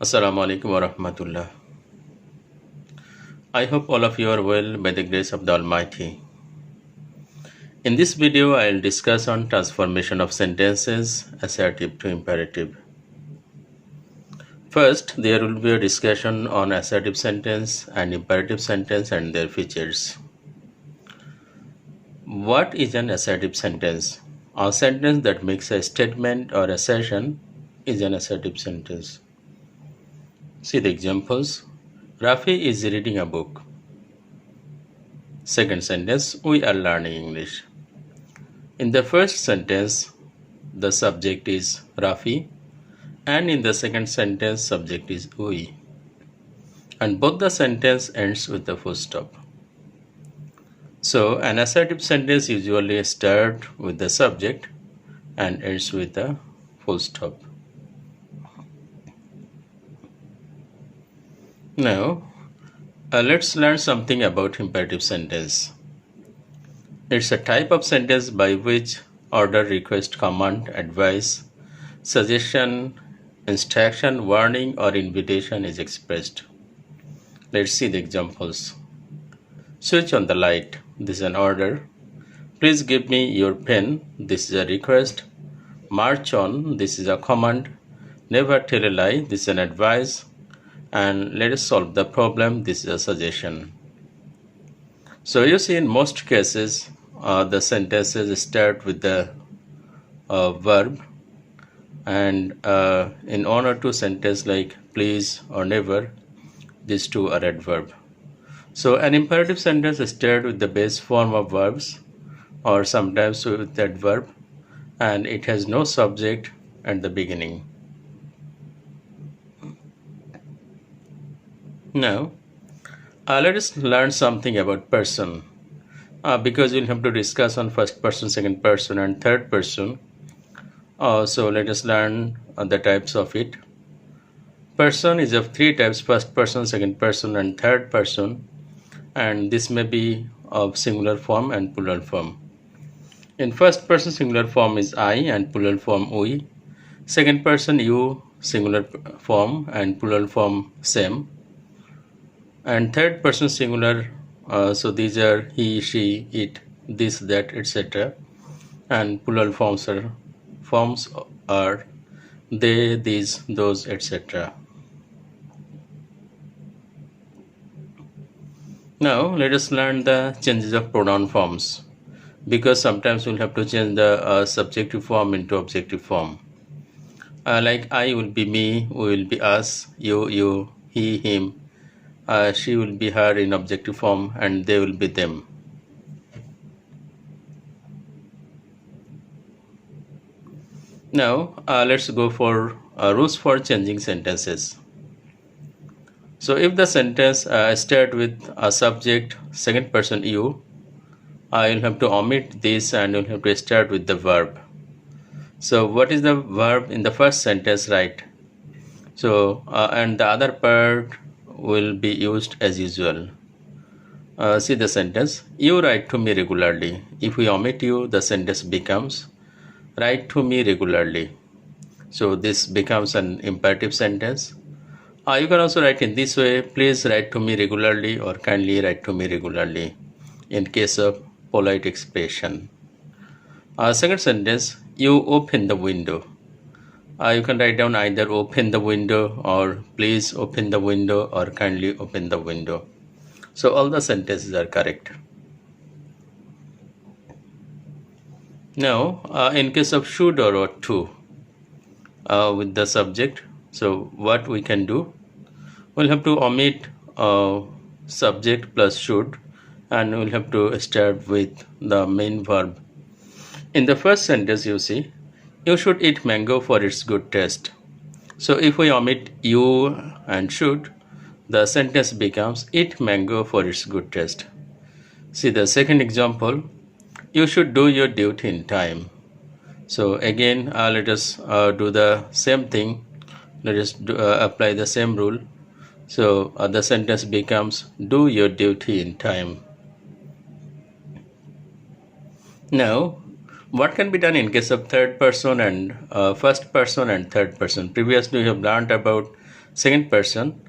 Assalamu alaikum wa rahmatullah. I hope all of you are well by the grace of the Almighty. In this video, I will discuss on transformation of sentences assertive to imperative. First, there will be a discussion on assertive sentence and imperative sentence and their features. What is an assertive sentence? A sentence that makes a statement or assertion is an assertive sentence. See the examples. Rafi is reading a book. Second sentence, we are learning English. In the first sentence, the subject is Rafi, and in the second sentence, subject is we. And both the sentence ends with a full stop. So, an assertive sentence usually starts with the subject and ends with a full stop. Now, let's learn something about imperative sentence. It's a type of sentence by which order, request, command, advice, suggestion, instruction, warning, or invitation is expressed. Let's see the examples. Switch on the light. This is an order. Please give me your pen. This is a request. March on. This is a command. Never tell a lie. This is an advice. And let us solve the problem. This is a suggestion. So you see, in most cases, the sentences start with the verb, and in one or two sentences like please or never, these two are adverb. So an imperative sentence starts with the base form of verbs or sometimes with adverb, and it has no subject at the beginning. Now, let us learn something about person, because we'll have to discuss on first person, second person, and third person. So let us learn the types of it. Person is of three types: first person, second person, and third person. And this may be of singular form and plural form. In first person, singular form is I and plural form we. Second person, you, singular form and plural form same. And third person singular, so these are he, she, it, this, that, etc. And plural forms are they, these, those, etc. Now let us learn the changes of pronoun forms, because sometimes we'll have to change the subjective form into objective form. Like I will be me, we will be us, you, he, him. She will be her in objective form, and they will be them. Now let's go for rules for changing sentences. So if the sentence starts with a subject, second person you, you'll have to omit this and you'll have to start with the verb. So what is the verb in the first sentence, right? So and the other part will be used as usual. See the sentence, you write to me regularly. If we omit you, the sentence becomes write to me regularly. So this becomes an imperative sentence. You can also write in this way, please write to me regularly or kindly write to me regularly in case of polite expression. Second sentence, you open the window. You can write down either open the window or please open the window or kindly open the window. So all the sentences are correct. Now, in case of should or ought to with the subject, so what we can do, we'll have to omit subject plus should, and we'll have to start with the main verb. In the first sentence, you see, you should eat mango for its good taste. So if we omit you and should, the sentence becomes eat mango for its good taste. See the second example, you should do your duty in time. So again, let us do the same thing. Let us apply the same rule. So the sentence becomes do your duty in time. Now, what can be done in case of third person and first person and third person? Previously, we have learned about second person.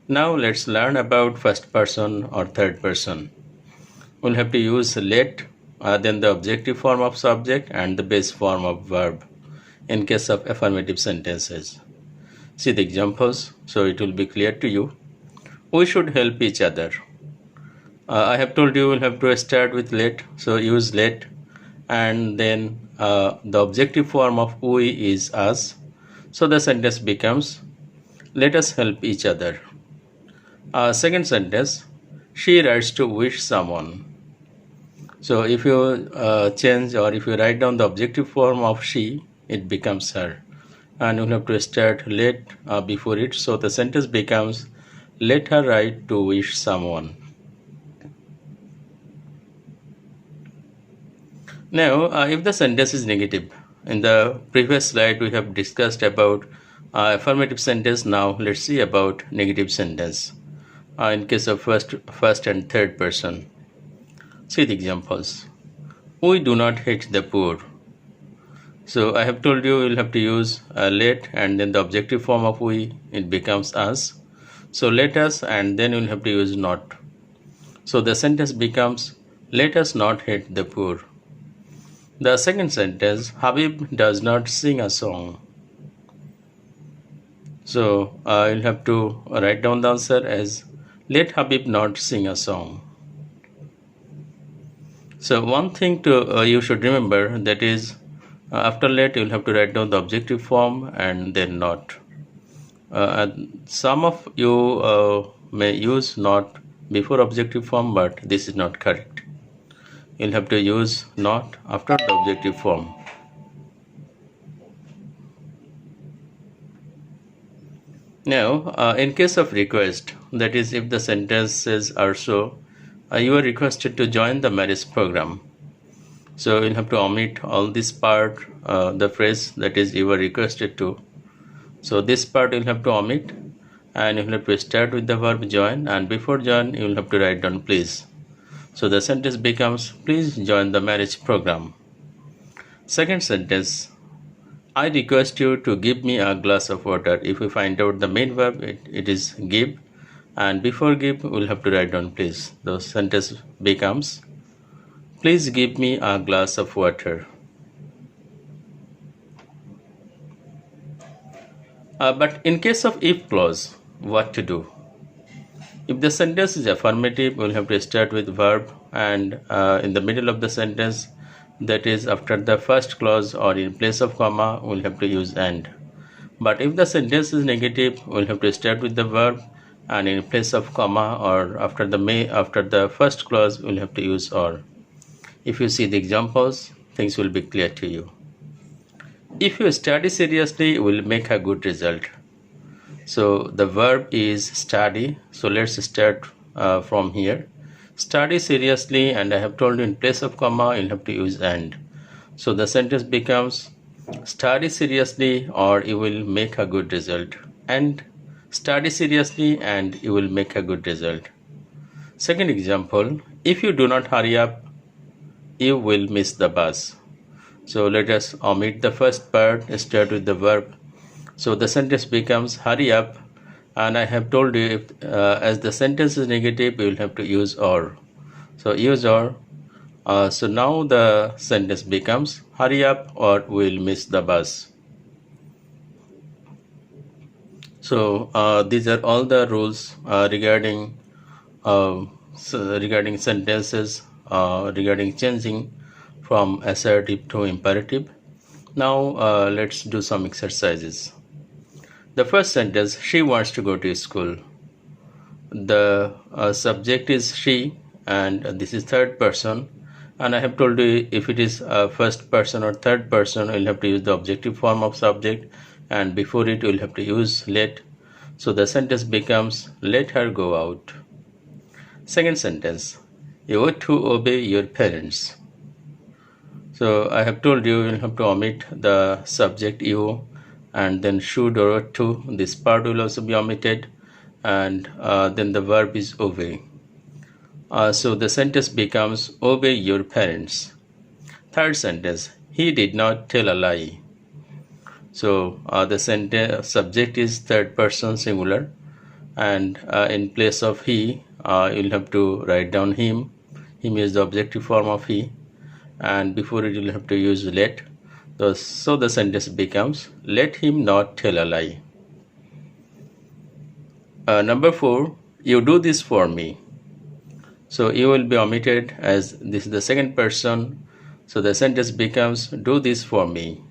Now let's learn about first person or third person. We'll have to use let, then the objective form of subject and the base form of verb in case of affirmative sentences. See the examples so it will be clear to you. We should help each other. I have told you we'll have to start with let, so use let, and then the objective form of we is us. So the sentence becomes let us help each other. Second sentence, she writes to wish someone. So if you change or if you write down the objective form of she, it becomes her. And you'll have to start let before it. So the sentence becomes let her write to wish someone. Now, if the sentence is negative, in the previous slide we have discussed about affirmative sentence. Now let's see about negative sentence in case of first and third person. See the examples. We do not hate the poor. So I have told you will have to use let and then the objective form of we, it becomes us. So let us and then you'll have to use not. So the sentence becomes let us not hate the poor. The second sentence, Habib does not sing a song. So you'll have to write down the answer as let Habib not sing a song. So one thing to you should remember, that is after let you'll have to write down the objective form and then not. Some of you may use not before objective form, but this is not correct. You'll have to use not after the objective form. Now, in case of request, that is if the sentences are so, you are requested to join the marriage program. So you'll have to omit all this part, the phrase that is you were requested to. So this part you'll have to omit and you'll have to start with the verb join, and before join you'll have to write down please. So the sentence becomes please join the marriage program. Second sentence, I request you to give me a glass of water. If we find out the main verb, it is give, and before give we'll have to write down please. The sentence becomes please give me a glass of water. But in case of if clause, what to do? If the sentence is affirmative, we'll have to start with verb, and in the middle of the sentence, that is after the first clause or in place of comma, we'll have to use and. But if the sentence is negative, we'll have to start with the verb, and in place of comma or after the first clause, we'll have to use or. If you see the examples, things will be clear to you. If you study seriously, you will make a good result. So the verb is study. So let's start from here. Study seriously, and I have told you in place of comma you'll have to use and. So the sentence becomes study seriously or you will make a good result, and study seriously and you will make a good result. Second example, if you do not hurry up, you will miss the bus. So let us omit the first part, start with the verb. So the sentence becomes hurry up, and I have told you if as the sentence is negative, you will have to use or. So use or. So now the sentence becomes hurry up or we will miss the bus. So these are all the rules regarding sentences, regarding changing from assertive to imperative. Now let's do some exercises. The first sentence, she wants to go to school. The subject is she, and this is third person, and I have told you if it is first person or third person, you'll have to use the objective form of subject, and before it you'll have to use let. So the sentence becomes let her go out. Second sentence, you ought to obey your parents. So I have told you you'll have to omit the subject you, and then should or ought to. This part will also be omitted, and then the verb is obey. So the sentence becomes obey your parents. Third sentence, he did not tell a lie. So the sentence subject is third person singular, and in place of he, you'll have to write down him. Him is the objective form of he, and before it you'll have to use let. So the sentence becomes, let him not tell a lie. Number 4, you do this for me. So you will be omitted as this is the second person. So the sentence becomes, do this for me.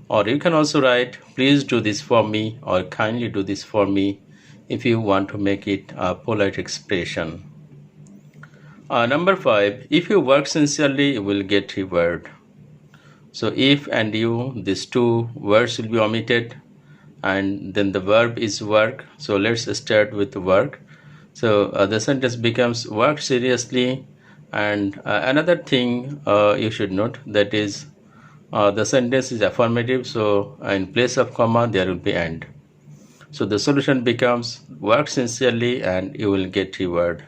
Or you can also write, please do this for me, or kindly do this for me, if you want to make it a polite expression. Number 5, if you work sincerely, you will get reward. So if and you, these two words will be omitted, and then the verb is work. So let's start with work. So the sentence becomes, work seriously. And another thing you should note, that is the sentence is affirmative, so in place of comma there will be and. So the solution becomes, work sincerely and you will get reward.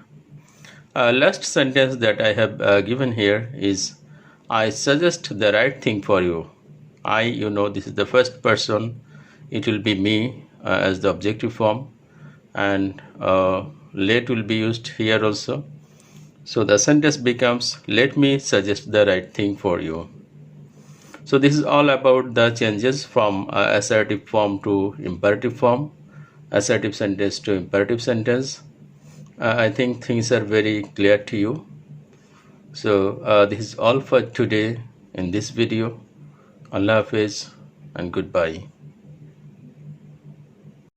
Last sentence that I have given here is, I suggest the right thing for you. I, this is the first person. It will be me as the objective form, and let will be used here also. So the sentence becomes, let me suggest the right thing for you. So this is all about the changes from assertive form to imperative form, assertive sentence to imperative sentence. I think things are very clear to you. So this is all for today in this video. Allah Hafiz and goodbye.